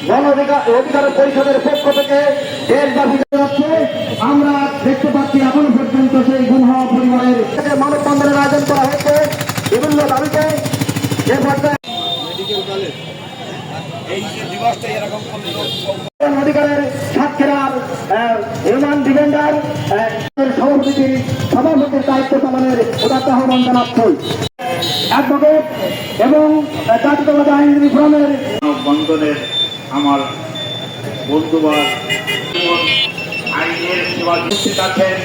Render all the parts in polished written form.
গণ অধিকার পরিষদের পক্ষ থেকে দেশব্যাপী যাচ্ছে। আমরা দেখতে পাচ্ছি এখন পর্যন্ত সেই গুম হওয়া পরিবারের মানববন্ধনের আয়োজন করা হয়েছে বিভিন্ন দাবিতে। এ পর্যায়ে অধিকারের সাতক্ষীরার হিউম্যান ডিফেন্ডার সভাপতির দায়িত্ব পালনের উদাত্ত আহ্বান জানাচ্ছি। অ্যাডভোকেট এবং জাতীয়তাবাদী আইনজীবী ফোরামের বন্ধনের আমার বন্ধুবান আইনের সেবা উপস্থিত আছেন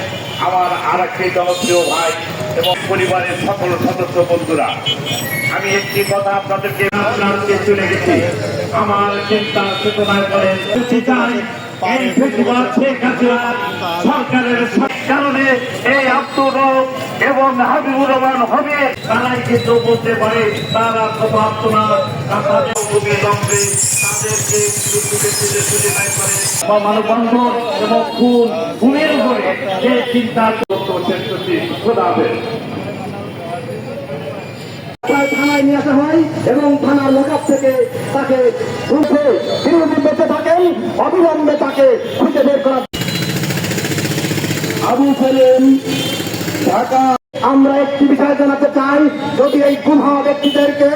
আমার আর একটি জনপ্রিয় ভাই এবং পরিবারের সকল সদস্য বন্ধুরা, আমি একটি কথা আপনাদেরকে চলে গেছি। আমার চিন্তা চেতনায় করেন এই ফেসিবাদ শেখ হাসিনার সরকারের কারণে এই আব্দুর রব এবং হাবিবুর রহমান হবে তারাই কিন্তু বলতে পারে তারা কত আত্মনাথ তাদেরকে মানববন্ধন এবং খুনের উপরে যে চিন্তা করতে খোদা হাফেজ। থানায় নিয়ে আসা হয় এবং থানার লোকাপ থেকে তাকে বিরোধী বেঁচে থাকেন, অবিলম্বে তাকে খুঁজে বের করা। আবু সেলিম, ঢাকা। আমরা একটি বিষয় জানাতে চাই, যদি এই গুম হওয়া ব্যক্তিদেরকে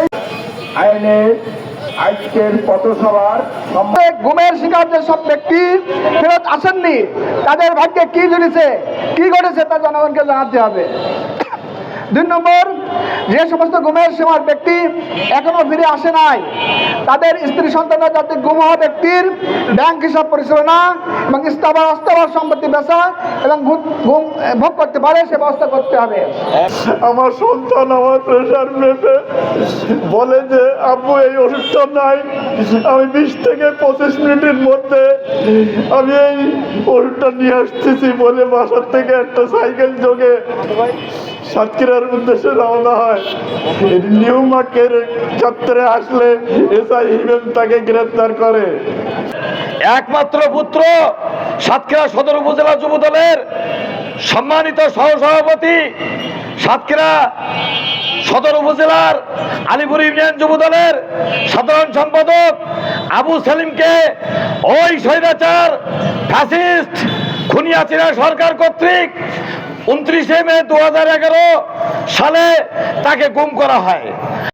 আইনে আজকের পথসভার গুমের শিকার যে সব ব্যক্তি ফেরত আসেননি, তাদের ভাগ্যে কি জুড়েছে, কি ঘটেছে তা জনগণকে জানাতে হবে। 2 নম্বর, যে সমস্ত গুমের সীমার ব্যক্তি এখনো ফিরে আসে নাই, তাদের স্ত্রী সন্তানরা যাতে গুম হওয়া ব্যক্তির ব্যাংক হিসাব পরিচালনা এবং অস্থাবর সম্পত্তি বেচা এবং ভোগ করতে পারে সে ব্যবস্থা করতে হবে। আমার সন্তান আমার প্রেশার মেপে বলে যে আব্বু এই ওষুধটা নাই, আমি 20 থেকে 25 মিনিটের মধ্যে আমি এই ওষুধটা নিয়ে আসতেছি বলে বাসার থেকে একটা সাইকেল যোগে সাতক্ষীরার উদ্দেশ্যে রওনা হয়। নিউ মার্কেট চত্বরে আসলে এসআই হিমেম তাকে গ্রেফতার করে। একমাত্র পুত্র সাতক্ষীরা সদর উপজেলা যুব দলের সম্মানিত সহসভাপতি, সাতক্ষীরা সদর উপজেলার আলিপুর ইউনিয়ন যুব দলের সাধারণ সম্পাদক আবু সেলিমকে ওই স্বৈরাচার ফ্যাসিস্ট খুনি হাসিনা সরকার কর্তৃক 29 মে 2011 সালে তাকে গুম করা হয়।